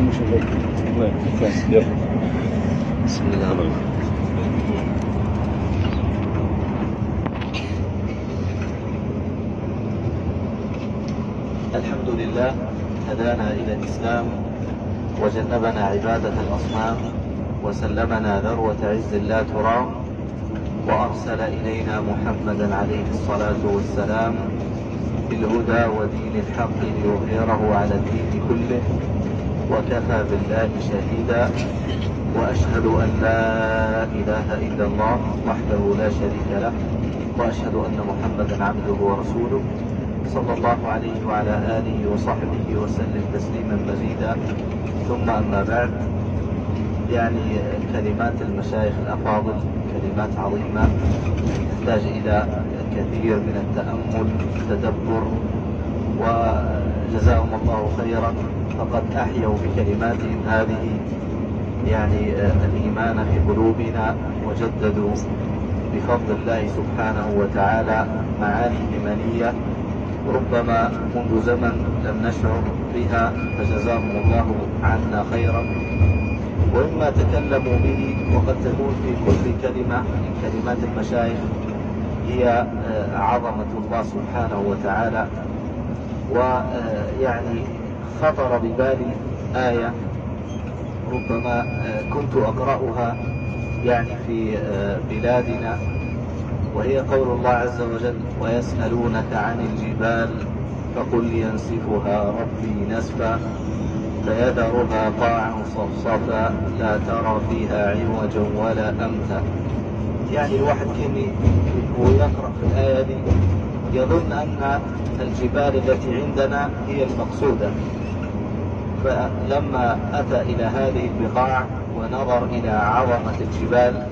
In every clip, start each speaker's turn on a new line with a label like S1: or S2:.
S1: بسم الله الرحمن الرحيم. الحمد لله هدانا إلى الإسلام وجنبنا عبادة الأصنام وسلمنا ذروة عز لا ترام، وأرسل إلينا محمدا عليه الصلاة والسلام بالهدى ودين الحق ليظهره على الدين كله، وكفى بالله شهيدا، وأشهد أن لا إله إلا الله وحده لا شريك له، وأشهد أن محمدا عبده ورسوله صلى الله عليه وعلى آله وصحبه وسلم تسليما مزيدا. ثم أما بعد، يعني كلمات المشايخ الأفاضل كلمات عظيمة تحتاج إلى كثير من التأمل والتدبر، وجزاهم الله خيرا، فقد أحيوا بكلماتهم هذه يعني الإيمان في قلوبنا، وجددوا بفضل الله سبحانه وتعالى معاني إيمانية ربما منذ زمن لم نشعر بها، فجزاهم الله عنا خيرا. ومما تكلموا به وقد تكون في كل كلمة من كلمات المشايخ هي عظمة الله سبحانه وتعالى. ويعني خطر ببالي آية ربما كنت أقرأها يعني في بلادنا، وهي قول الله عز وجل: ويسألونك عن الجبال فقل ينسفها ربي نسفا فيذرها قاعا صفصفا لا ترى فيها عوجا ولا أمتا. يعني الواحد كان ويقرأ في الآية دي يظن أن الجبال التي عندنا هي المقصودة، فلما أتى إلى هذه البقاع ونظر إلى عظمة الجبال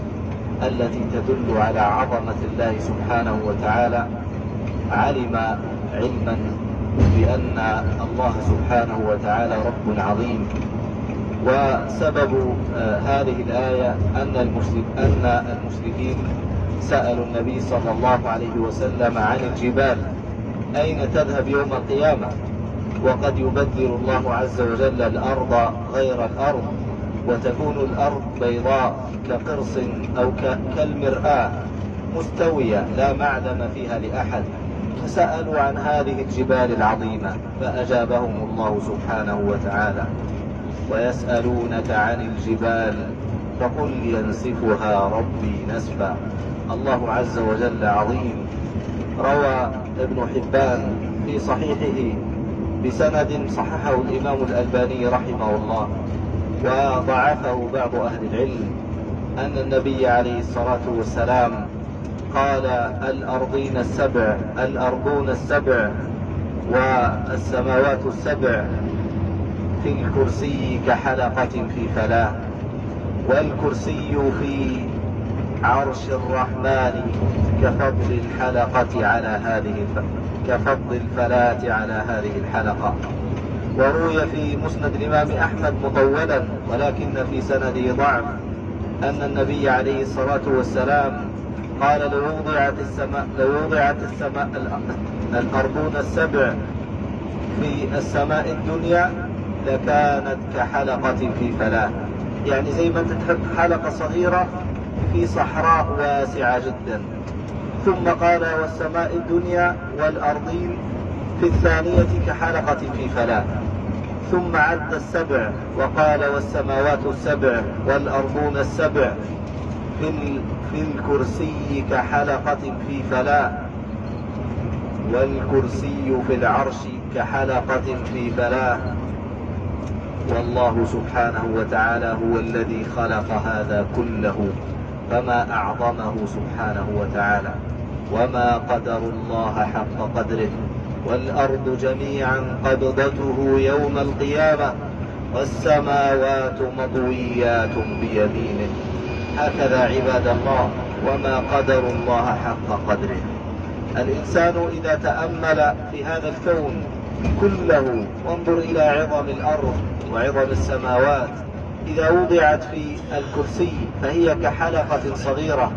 S1: التي تدل على عظمة الله سبحانه وتعالى، علم علما بأن الله سبحانه وتعالى رب عظيم. وسبب هذه الآية أن المشركين سألوا النبي صلى الله عليه وسلم عن الجبال أين تذهب يوم القيامة، وقد يبدل الله عز وجل الأرض غير الأرض، وتكون الأرض بيضاء كقرص أو كالمرآة مستوية لا معدن فيها لأحد. فسألوا عن هذه الجبال العظيمة فأجابهم الله سبحانه وتعالى: ويسألونك عن الجبال فقل ينسفها ربي نسفا. الله عز وجل عظيم. روى ابن حبان في صحيحه بسند صححه الإمام الألباني رحمه الله وضعفه بعض أهل العلم، أن النبي عليه الصلاة والسلام قال: الأرضون السبع والسماوات السبع في الكرسي كحلقة في فلاة، والكرسي في عرش الرحمن كفضل الفلاة على هذه الحلقة. وروي في مسند الإمام أحمد مطولا ولكن في سنده ضعف أن النبي عليه الصلاة والسلام قال: لو وضعت السماء الأرضون السبع في السماء الدنيا لكانت كحلقة في فلاة. يعني زي ما انت تحط حلقة صغيرة في صحراء واسعة جدا. ثم قال: والسماء الدنيا والأرضين في الثانية كحلقة في فلاة. ثم عد السبع وقال: والسماوات السبع والأرضون السبع في الكرسي كحلقة في فلاة، والكرسي في العرش كحلقة في فلاة. والله سبحانه وتعالى هو الذي خلق هذا كله، فما أعظمه سبحانه وتعالى. وما قدر الله حق قدره. والأرض جميعا قبضته يوم القيامة والسماوات مطويات بيمينه. هكذا عباد الله، وما قدر الله حق قدره. الإنسان إذا تأمل في هذا الكون كله وانظر إلى عظم الأرض وعظم السماوات، إذا وضعت في الكرسي فهي كحلقة صغيرة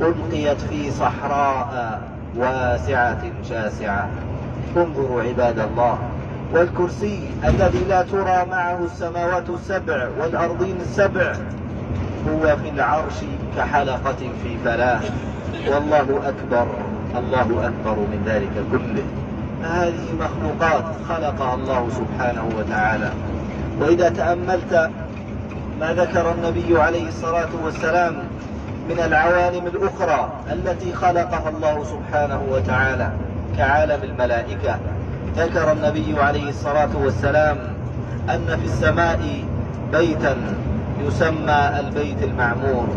S1: ألقيت في صحراء واسعة شاسعة. انظروا عباد الله والكرسي الذي لا ترى معه السماوات السبع والأرضين السبع هو في العرش كحلقة في فلاة، والله أكبر، الله أكبر من ذلك كله. هذه مخلوقات خلقها الله سبحانه وتعالى. وإذا تأملت ما ذكر النبي عليه الصلاة والسلام من العوالم الأخرى التي خلقها الله سبحانه وتعالى كعالم الملائكة، ذكر النبي عليه الصلاة والسلام أن في السماء بيتا يسمى البيت المعمور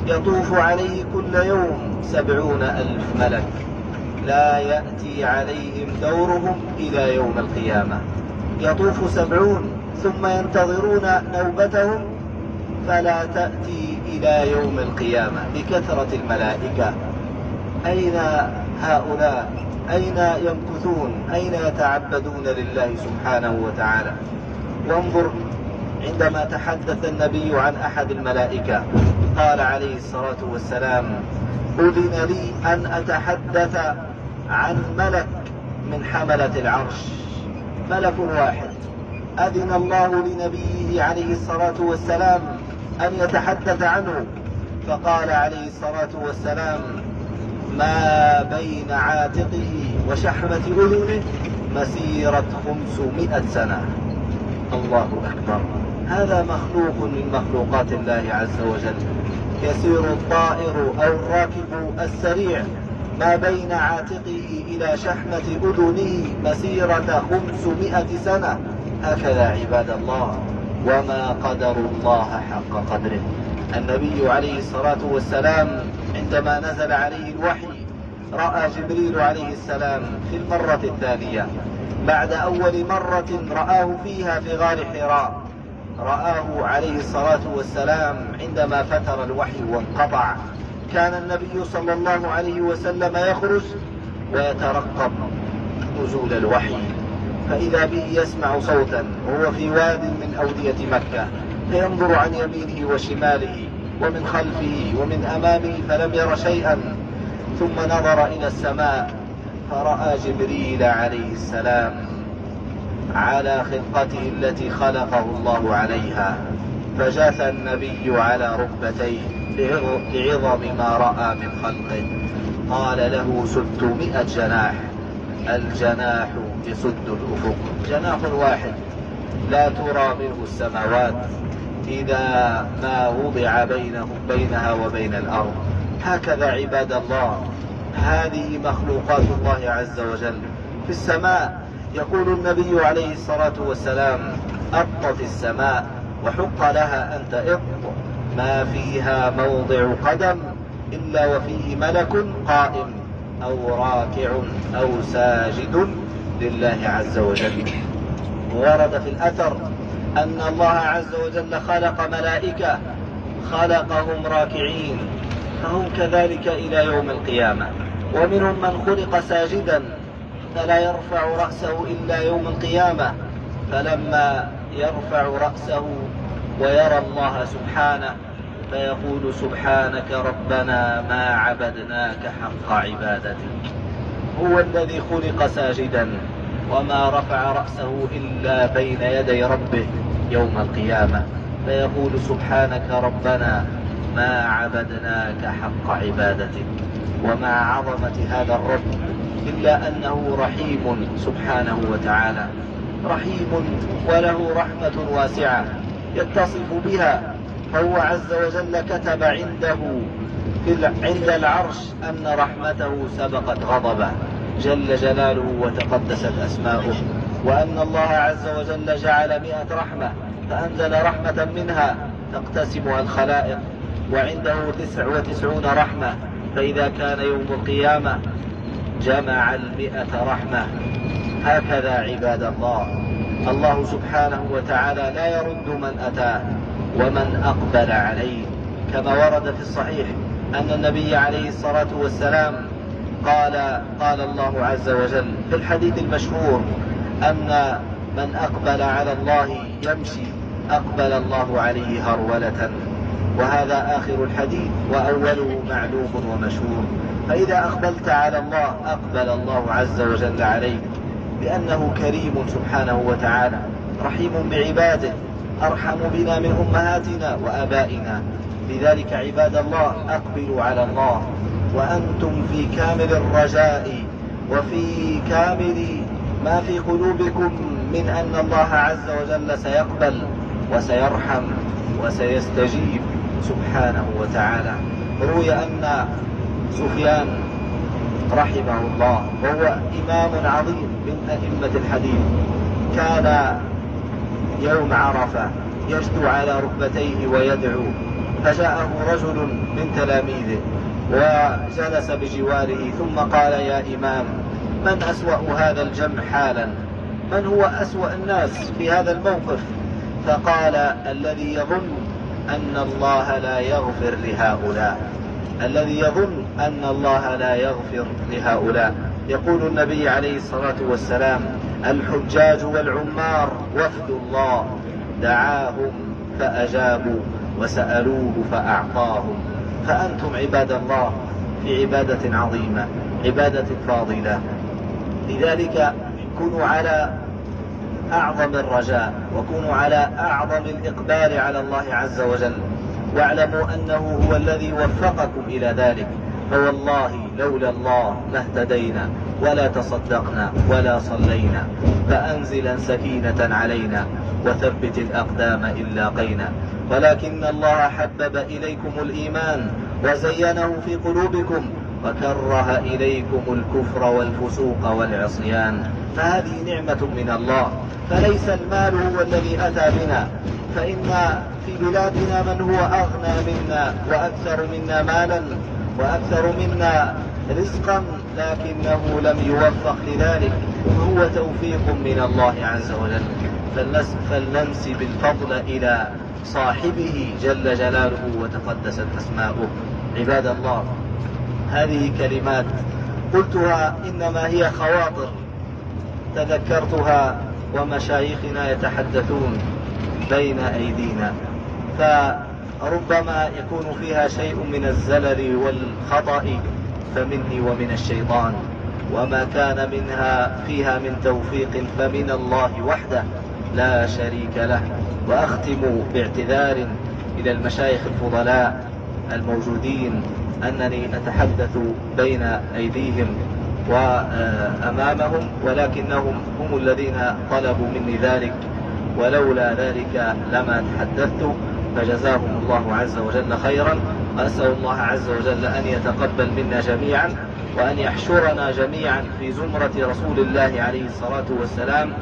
S1: يطوف عليه كل يوم 70,000 ملك لا يأتي عليهم دورهم إلى يوم القيامة. يطوف 70 ثم ينتظرون نوبتهم فلا تأتي إلى يوم القيامة لكثرة الملائكة. أين هؤلاء؟ أين يمكثون؟ أين يتعبدون لله سبحانه وتعالى؟ وانظر عندما تحدث النبي عن أحد الملائكة قال عليه الصلاة والسلام: أذن لي أن أتحدث عن ملك من حملة العرش، ملك واحد أذن الله لنبيه عليه الصلاة والسلام أن يتحدث عنه، فقال عليه الصلاة والسلام: ما بين عاتقه وشحمة أذنه مسيرة 500 سنة. الله أكبر. هذا مخلوق من مخلوقات الله عز وجل. يسير الطائر أو الراكب السريع ما بين عاتقه إلى شحمة أذنه مسيرة 500 سنة. هكذا عباد الله، وما قدر الله حق قدره. النبي عليه الصلاة والسلام عندما نزل عليه الوحي رأى جبريل عليه السلام في المرة الثانية بعد أول مرة رآه فيها في غار حراء. رآه عليه الصلاة والسلام عندما فتر الوحي وانقطع. كان النبي صلى الله عليه وسلم يخرج ويترقب نزول الوحي، فإذا به يسمع صوتا وهو في واد من أودية مكة، فينظر عن يمينه وشماله ومن خلفه ومن أمامه فلم ير شيئا، ثم نظر إلى السماء فرأى جبريل عليه السلام على خلقته التي خلقه الله عليها، فجاث النبي على ركبتيه لعظم ما رأى من خلقه. قال له 600 جناح، الجناح يسد الأفق، جناح واحد لا ترى منه السماوات إذا ما وضع بينها وبين الأرض. هكذا عباد الله، هذه مخلوقات الله عز وجل في السماء. يقول النبي عليه الصلاة والسلام: أطت السماء وحق لها أن تئط، ما فيها موضع قدم إلا وفيه ملك قائم أو راكع أو ساجد لله عز وجل. ورد في الأثر أن الله عز وجل خلق ملائكة خلقهم راكعين، فهم كذلك إلى يوم القيامة. ومنهم من خلق ساجدا فلا يرفع رأسه إلا يوم القيامة، فلما يرفع رأسه ويرى الله سبحانه فيقول: سبحانك ربنا ما عبدناك حق عبادتك. هو الذي خلق ساجدا وما رفع رأسه إلا بين يدي ربه يوم القيامة، فيقول: سبحانك ربنا ما عبدناك حق عبادتك. ومع عظمة هذا الرب إلا أنه رحيم سبحانه وتعالى، رحيم وله رحمة واسعة يتصف بها. فهو عز وجل كتب عنده عند العرش أن رحمته سبقت غضبه جل جلاله وتقدست أسماؤه، وأن الله عز وجل جعل 100 رحمة فأنزل رحمة منها تقتسمها الخلائق، وعنده 99 رحمة، فإذا كان يوم القيامة جمع 100 رحمة. هكذا عباد الله، الله سبحانه وتعالى لا يرد من أتاه ومن أقبل عليه، كما ورد في الصحيح أن النبي عليه الصلاة والسلام قال الله عز وجل في الحديث المشهور أن من أقبل على الله يمشي أقبل الله عليه هرولة، وهذا آخر الحديث وأوله معلوم ومشهور. فإذا أقبلت على الله أقبل الله عز وجل عليك، بأنه كريم سبحانه وتعالى، رحيم بعباده، أرحم بنا من أمهاتنا وآبائنا. لذلك عباد الله أقبلوا على الله وأنتم في كامل الرجاء وفي كامل ما في قلوبكم من أن الله عز وجل سيقبل وسيرحم وسيستجيب سبحانه وتعالى. روي أن سفيان رحمه الله وهو إمام عظيم من أئمة الحديث كان يوم عرفة يجثو على ركبتيه ويدعو، فجاءه رجل من تلاميذه وجلس بجواره ثم قال: يا إمام، من أسوأ هذا الجمع حالا؟ من هو أسوأ الناس في هذا الموقف؟ فقال: الذي يظن أن الله لا يغفر لهؤلاء، الذي يظن أن الله لا يغفر لهؤلاء. يقول النبي عليه الصلاة والسلام: الحجاج والعمار وفد الله، دعاهم فأجابوا وسألوه فأعطاهم. فأنتم عباد الله في عبادة عظيمة، عبادة فاضلة، لذلك كونوا على أعظم الرجاء وكونوا على أعظم الإقبال على الله عز وجل، واعلموا أنه هو الذي وفقكم إلى ذلك، فوالله لولا الله ما اهتدينا ولا تصدقنا ولا صلينا، فأنزلا سكينة علينا وثبت الأقدام إن لاقينا. ولكن الله حبب إليكم الإيمان وزينه في قلوبكم وكره إليكم الكفر والفسوق والعصيان، فهذه نعمة من الله. فليس المال هو الذي أتى بنا، فإن في بلادنا من هو أغنى منا وأكثر منا مالا وأكثر منا رزقا، لكنه لم يوفق لذلك، وهو توفيق من الله عز وجل. فلننسب الفضل إلى صاحبه جل جلاله وتقدست أسماؤه. عباد الله، هذه كلمات قلتها إنما هي خواطر تذكرتها ومشايخنا يتحدثون بين أيدينا، فربما يكون فيها شيء من الزلل والخطأ فمني ومن الشيطان، وما كان فيها من توفيق فمن الله وحده لا شريك له. وأختم باعتذار إلى المشايخ الفضلاء الموجودين أنني أتحدث بين أيديهم وأمامهم، ولكنهم هم الذين طلبوا مني ذلك، ولولا ذلك لما تحدثت، فجزاهم الله عز وجل خيرا. وأسأل الله عز وجل أن يتقبل منا جميعا، وأن يحشرنا جميعا في زمرة رسول الله عليه الصلاة والسلام.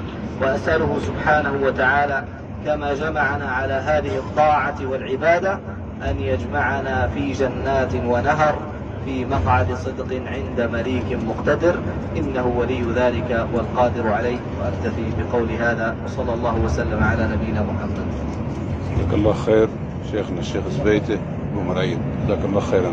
S1: وأسأله سبحانه وتعالى كما جمعنا على هذه الطاعة والعبادة أن يجمعنا في جنات ونهر في مقعد صدق عند مليك مقتدر، إنه ولي ذلك والقادر عليه. وأكتفي بقول هذا، وصلى الله وسلم على نبينا محمد.
S2: جزاك الله خير شيخنا الشيخ زبيته أبو مرعيد، جزاك الله خيرا.